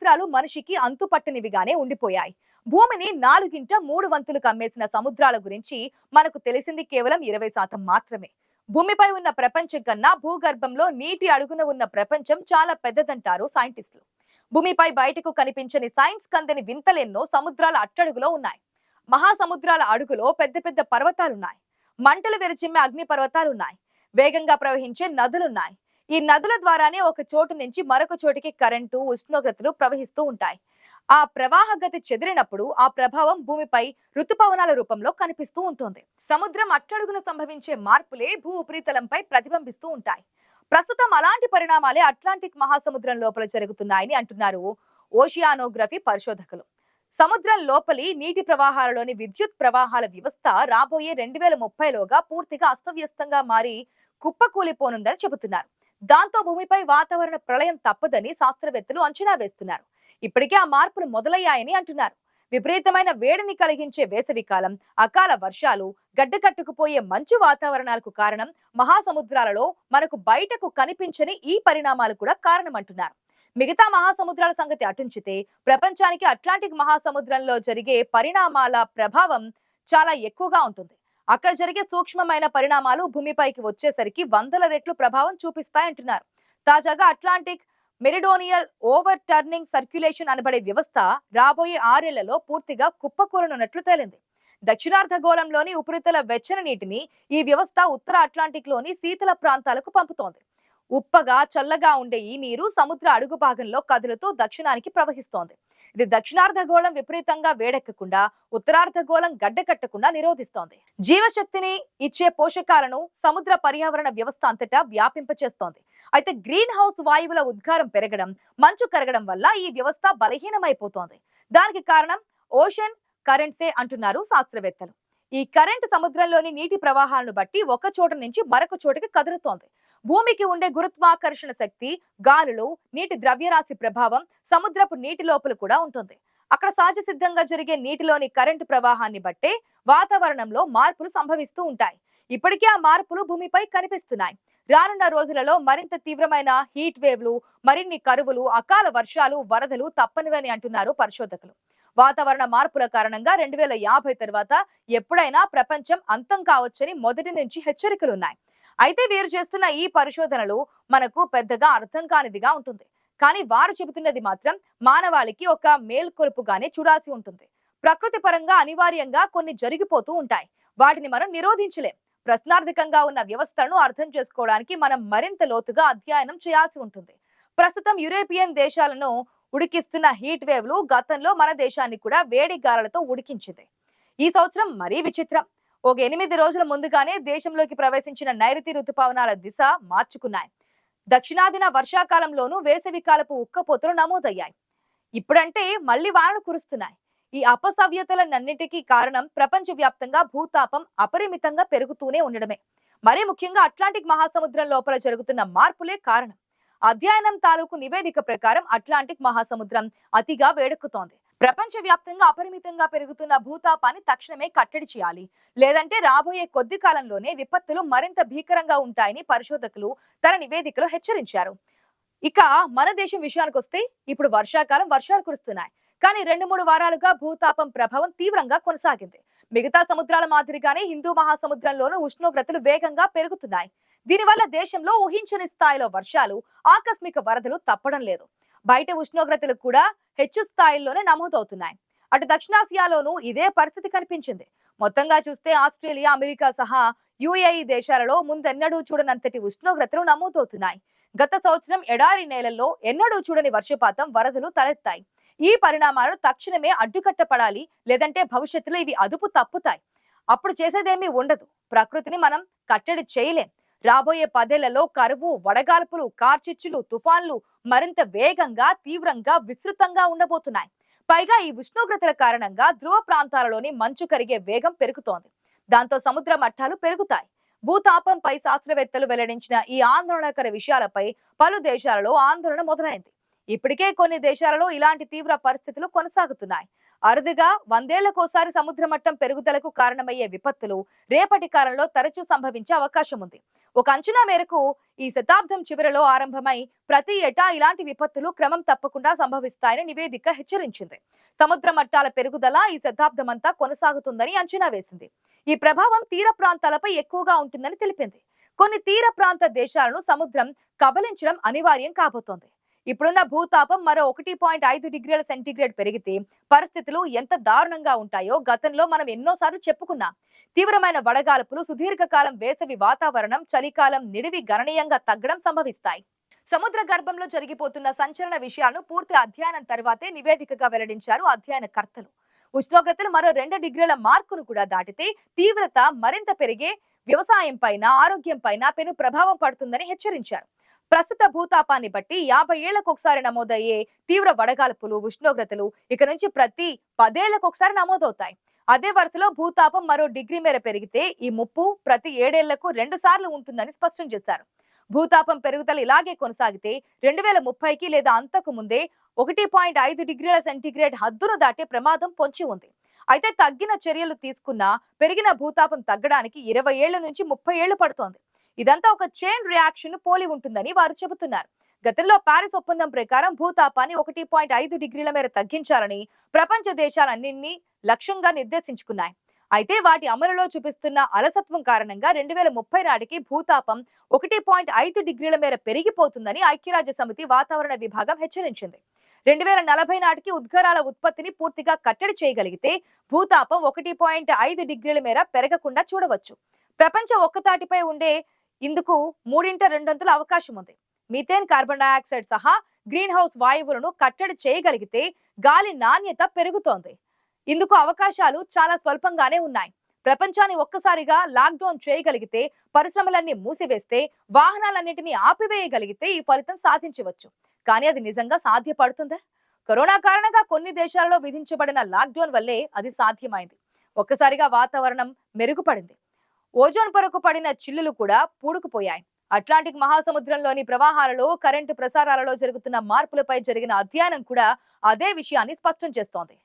సముద్రాలు మనిషికి అంతుపట్టనివిగానే ఉండిపోయాయి. భూమిని 4/3 వంతులు కమ్మేసిన సముద్రాల గురించి మనకు తెలిసింది కేవలం 20% మాత్రమే. భూమిపై ఉన్న ప్రపంచం కన్నా భూగర్భంలో నీటి అడుగున ఉన్న ప్రపంచం చాలా పెద్దదంటారు సైంటిస్టులు. భూమిపై బయటకు కనిపించని సైన్స్ కందని వింతలెన్నో సముద్రాల అట్టడుగులో ఉన్నాయి. మహాసముద్రాల అడుగులో పెద్ద పెద్ద పర్వతాలున్నాయి. మంటలు విరచిమ్మే అగ్ని పర్వతాలున్నాయి. వేగంగా ప్రవహించే నదులున్నాయి. ఈ నదుల ద్వారానే ఒక చోటు నుంచి మరొక చోటికి కరెంటు, ఉష్ణోగ్రతలు ప్రవహిస్తూ ఉంటాయి. ఆ ప్రవాహ గతి చెదిరినప్పుడు ఆ ప్రభావం భూమిపై ఋతుపవనాల రూపంలో కనిపిస్తూ ఉంటుంది. సముద్రం అట్టడుగున సంభవించే మార్పులే భూ ఉపరితలంపై ప్రతిబింబిస్తూ ఉంటాయి. ప్రస్తుతం అలాంటి పరిణామాలే అట్లాంటిక్ మహాసముద్రం లోపల జరుగుతున్నాయని అంటున్నారు ఓషియానోగ్రఫీ పరిశోధకులు. సముద్రం లోపలి నీటి ప్రవాహాలలోని విద్యుత్ ప్రవాహాల వ్యవస్థ రాబోయే 2030లోగా పూర్తిగా అస్తవ్యస్తంగా మారి కుప్పకూలిపోనుందని చెబుతున్నారు. దాంతో భూమిపై వాతావరణ ప్రళయం తప్పదని శాస్త్రవేత్తలు అంచనా వేస్తున్నారు. ఇప్పటికే ఆ మార్పులు మొదలయ్యాయని అంటున్నారు. విపరీతమైన వేడిని కలిగించే వేసవికాలం, అకాల వర్షాలు, గడ్డకట్టుకుపోయే మంచు వాతావరణాలకు కారణం మహాసముద్రాలలో మనకు బయటకు కనిపించని ఈ పరిణామాలు కూడా కారణమంటున్నారు. మిగతా మహాసముద్రాల సంగతి అటుంచితే ప్రపంచానికి అట్లాంటిక్ మహాసముద్రంలో జరిగే పరిణామాల ప్రభావం చాలా ఎక్కువగా ఉంటుంది. అక్కడ జరిగే సూక్ష్మమైన పరిణామాలు భూమిపైకి వచ్చేసరికి వందల రెట్లు ప్రభావం చూపిస్తాయంటున్నారు. తాజాగా Atlantic meridional over turning circulation అనబడే వ్యవస్థ రాబోయే 6 ఏళ్లలో పూర్తిగా కుప్పకూలనున్నట్లు తేలింది. దక్షిణార్ధగోళంలోని ఉపరితల వెచ్చని నీటిని ఈ వ్యవస్థ ఉత్తర అట్లాంటిక్ లోని శీతల ప్రాంతాలకు పంపుతోంది. ఉప్పగా చల్లగా ఉండే ఈ నీరు సముద్ర అడుగు భాగంలో కదులుతూ దక్షిణానికి ప్రవహిస్తోంది. ఇది దక్షిణార్ధగోళం విపరీతంగా వేడెక్కకుండా, ఉత్తరార్ధగోళం గడ్డకట్టకుండా నిరోధిస్తోంది. జీవశక్తిని ఇచ్చే పోషకాలను సముద్ర పర్యావరణ వ్యవస్థ అంతటా వ్యాపింపచేస్తోంది. అయితే గ్రీన్ హౌస్ వాయువుల ఉద్గారం పెరగడం, మంచు కరగడం వల్ల ఈ వ్యవస్థ బలహీనమైపోతోంది. దానికి కారణం ఓషన్ కరెంట్సే అంటున్నారు శాస్త్రవేత్తలు. ఈ కరెంట్ సముద్రంలోని నీటి ప్రవాహాలను బట్టి ఒక చోట నుంచి మరొక చోటికి కదులుతోంది. భూమికి ఉండే గురుత్వాకర్షణ శక్తి, గాలులు, నీటి ద్రవ్యరాశి ప్రభావం సముద్రపు నీటి లోపల కూడా ఉంటుంది. అక్కడ సహజ సిద్ధంగా జరిగే నీటిలోని కరెంటు ప్రవాహాన్ని బట్టే వాతావరణంలో మార్పులు సంభవిస్తూ ఉంటాయి. ఇప్పటికే ఆ మార్పులు భూమిపై కనిపిస్తున్నాయి. రానున్న రోజులలో మరింత తీవ్రమైన హీట్ వేవ్లు, మరిన్ని కరువులు, అకాల వర్షాలు, వరదలు తప్పనివని అంటున్నారు పరిశోధకులు. వాతావరణ మార్పుల కారణంగా 2050 తర్వాత ఎప్పుడైనా ప్రపంచం అంతం కావచ్చని మొదటి నుంచి హెచ్చరికలున్నాయి. అయితే వీరు చేస్తున్న ఈ పరిశోధనలు మనకు పెద్దగా అర్థం కానిదిగా ఉంటుంది. కానీ వారు చెబుతున్నది మాత్రం మానవాళికి ఒక మేల్కొలుపుగానే చూడాల్సి ఉంటుంది. ప్రకృతి పరంగా అనివార్యంగా కొన్ని జరిగిపోతూ ఉంటాయి. వాటిని మనం నిరోధించలేం. ప్రశ్నార్థకంగా ఉన్న వ్యవస్థలను అర్థం చేసుకోవడానికి మనం మరింత లోతుగా అధ్యయనం చేయాల్సి ఉంటుంది. ప్రస్తుతం యూరోపియన్ దేశాలను ఉడికిస్తున్న హీట్ వేవ్లు గతంలో మన దేశాన్ని కూడా వేడి గాలులతో ఉడికించింది. ఈ సంవత్సరం మరీ విచిత్రం. ఒక 8 రోజుల ముందుగానే దేశంలోకి ప్రవేశించిన నైరుతి రుతుపవనాల దిశ మార్చుకున్నాయి. దక్షిణాదిన వర్షాకాలంలోనూ వేసవి కాలపు ఉక్కపోతలు నమోదయ్యాయి. ఇప్పుడంటే మళ్లీ వానలు కురుస్తున్నాయి. ఈ అపసవ్యతలన్నిటికీ కారణం ప్రపంచ వ్యాప్తంగా భూతాపం అపరిమితంగా పెరుగుతూనే ఉండడమే. మరీ ముఖ్యంగా అట్లాంటిక్ మహాసముద్రం లోపల జరుగుతున్న మార్పులే కారణం. అధ్యయనం తాలూకు నివేదిక ప్రకారం అట్లాంటిక్ మహాసముద్రం అతిగా వేడెక్కుతోంది. ప్రపంచ వ్యాప్తంగా అపరిమితంగా పెరుగుతున్న భూతాపాన్ని తక్షణమే కట్టడి చేయాలి. లేదంటే రాబోయే కొద్ది కాలంలోనే విపత్తులు మరింత భీకరంగా ఉంటాయని పరిశోధకులు తన నివేదికలో హెచ్చరించారు. ఇక మన దేశం విషయానికి వస్తే ఇప్పుడు వర్షాకాలం, వర్షాలు కురుస్తున్నాయి. కానీ 2-3 వారాలుగా భూతాపం ప్రభావం తీవ్రంగా కొనసాగింది. మిగతా సముద్రాల మాదిరిగానే హిందూ మహాసముద్రంలోనూ ఉష్ణోగ్రతలు వేగంగా పెరుగుతున్నాయి. దీనివల్ల దేశంలో ఊహించని స్థాయిలో వర్షాలు, ఆకస్మిక వరదలు తప్పడం లేదు. బయట ఉష్ణోగ్రతలు కూడా హెచ్చు స్థాయిల్లోనే నమోదవుతున్నాయి. అటు దక్షిణాసియాలోనూ ఇదే పరిస్థితి కనిపించింది. మొత్తంగా చూస్తే ఆస్ట్రేలియా, అమెరికా సహా యుఏఈ దేశాలలో ముందెన్నడూ చూడనంతటి ఉష్ణోగ్రతలు నమోదవుతున్నాయి. గత సంవత్సరం ఎడారి నేలల్లో ఎన్నడూ చూడని వర్షపాతం, వరదలు తలెత్తాయి. ఈ పరిణామాలను తక్షణమే అడ్డుకట్టపడాలి. లేదంటే భవిష్యత్తులో ఇవి అదుపు తప్పుతాయి. అప్పుడు చేసేదేమీ ఉండదు. ప్రకృతిని మనం కట్టడి చేయలేం. రాబోయే 10 ఏళ్లలో కరువు, వడగాల్పులు, కార్చిచ్చులు, తుఫాన్లు మరింత వేగంగా, తీవ్రంగా, విస్తృతంగా ఉండబోతున్నాయి. పైగా ఈ ఉష్ణోగ్రతల కారణంగా ధ్రువ ప్రాంతాలలోని మంచు కరిగే వేగం పెరుగుతోంది. దాంతో సముద్ర మట్టాలు పెరుగుతాయి. భూతాపంపై శాస్త్రవేత్తలు వెల్లడించిన ఈ ఆందోళనకర విషయాలపై పలు దేశాలలో ఆందోళన మొదలైంది. ఇప్పటికే కొన్ని దేశాలలో ఇలాంటి తీవ్ర పరిస్థితులు కొనసాగుతున్నాయి. అరుదుగా 100 ఏళ్లకోసారి సముద్ర మట్టం పెరుగుదలకు కారణమయ్యే విపత్తులు రేపటి కాలంలో తరచూ సంభవించే అవకాశం ఉంది. ఒక అంచనా మేరకు ఈ శతాబ్దం చివరిలో ఆరంభమై ప్రతి ఏటా ఇలాంటి విపత్తులు క్రమం తప్పకుండా సంభవిస్తాయని నివేదిక హెచ్చరించింది. సముద్ర మట్టాల పెరుగుదల ఈ శతాబ్దమంతా కొనసాగుతుందని అంచనా వేసింది. ఈ ప్రభావం తీర ప్రాంతాలపై ఎక్కువగా ఉంటుందని తెలిపింది. కొన్ని తీర ప్రాంత దేశాలను సముద్రం కబలించడం అనివార్యం కాబోతోంది. ఇప్పుడున్న భూతాపం మరో 1.5 డిగ్రీల సెంటీగ్రేడ్ పెరిగితే పరిస్థితులు ఎంత దారుణంగా ఉంటాయో గతంలో మనం ఎన్నోసార్లు చెప్పుకున్నాం. తీవ్రమైన వడగాల్పులు, సుదీర్ఘకాలం వేసవి వాతావరణం, చలికాలం నిడివి గణనీయంగా తగ్గడం సంభవిస్తాయి. సముద్ర గర్భంలో జరిగిపోతున్న సంచలన విషయాలను పూర్తి అధ్యయనం తర్వాతే నివేదికగా వెల్లడించారు అధ్యయనకర్తలు. ఉష్ణోగ్రతలు మరో 2 డిగ్రీల మార్కును కూడా దాటితే తీవ్రత మరింత పెరిగే వ్యవసాయం పైన, ఆరోగ్యం పైన పెను ప్రభావం పడుతుందని హెచ్చరించారు. ప్రస్తుత భూతాపాన్ని బట్టి 50 ఏళ్లకు ఒకసారి నమోదయ్యే తీవ్ర వడగాల్పులు, ఉష్ణోగ్రతలు ఇక నుంచి ప్రతి 10 ఏళ్లకు ఒకసారి నమోదవుతాయి. అదే వరుసలో భూతాపం మరో డిగ్రీ మేర పెరిగితే ఈ ముప్పు ప్రతి 7 ఏళ్లకు 2 సార్లు ఉంటుందని స్పష్టం చేశారు. భూతాపం పెరుగుదల ఇలాగే కొనసాగితే 2030కి లేదా అంతకు ముందే 1.5 డిగ్రీల సెంటీగ్రేడ్ హద్దును దాటే ప్రమాదం పొంచి ఉంది. అయితే తగ్గిన చర్యలు తీసుకున్నా పెరిగిన భూతాపం తగ్గడానికి 20 ఏళ్ల నుంచి 30 ఏళ్లు పడుతోంది. ఇదంతా ఒక చైన్ రియాక్షన్ పోలి ఉంటుందని వారు చెబుతున్నారు. గతంలో పారిస్ ఒప్పందం ప్రకారం భూతాపాన్ని 1.5 డిగ్రీల మేర తగ్గించాలని ప్రపంచ దేశాలన్నింటినీ లక్ష్యంగా నిర్దేశించుకున్నాయి. అయితే వాటి అమలులో చూపిస్తున్న అలసత్వం కారణంగా 2030 నాటికి భూతాపం 1.5 డిగ్రీల మేర పెరిగిపోతుందని ఐక్యరాజ్య సమితి వాతావరణ విభాగం హెచ్చరించింది. 2040 నాటికి ఉద్గారాల ఉత్పత్తిని పూర్తిగా కట్టడి చేయగలిగితే భూతాపం 1.5 డిగ్రీల మేర పెరగకుండా చూడవచ్చు. ప్రపంచం ఒక్కతాటిపై ఉండే ఇందుకు 3/2 అవకాశం ఉంది. మీథేన్, కార్బన్ డయాక్సైడ్ సహా గ్రీన్ హౌస్ వాయువులను కట్టడి చేయగలిగితే గాలి నాణ్యత పెరుగుతోంది. ఇందుకు అవకాశాలు చాలా స్వల్పంగానే ఉన్నాయి. ప్రపంచాన్ని ఒక్కసారిగా లాక్డౌన్ చేయగలిగితే, పరిశ్రమలన్నీ మూసివేస్తే, వాహనాలన్నింటినీ ఆపివేయగలిగితే ఈ ఫలితం సాధించవచ్చు. కానీ అది నిజంగా సాధ్యపడుతుందా? కరోనా కారణంగా కొన్ని దేశాలలో విధించబడిన లాక్డౌన్ వల్లే అది సాధ్యమైంది. ఒక్కసారిగా వాతావరణం మెరుగుపడింది. ఓజోన్ పొరకు పడిన చిల్లులు కూడా పూడుకుపోయాయి. అట్లాంటిక్ మహాసముద్రంలోని ప్రవాహాలలో, కరెంటు ప్రసారాలలో జరుగుతున్న మార్పులపై జరిగిన అధ్యయనం కూడా అదే విషయాన్ని స్పష్టం చేస్తోంది.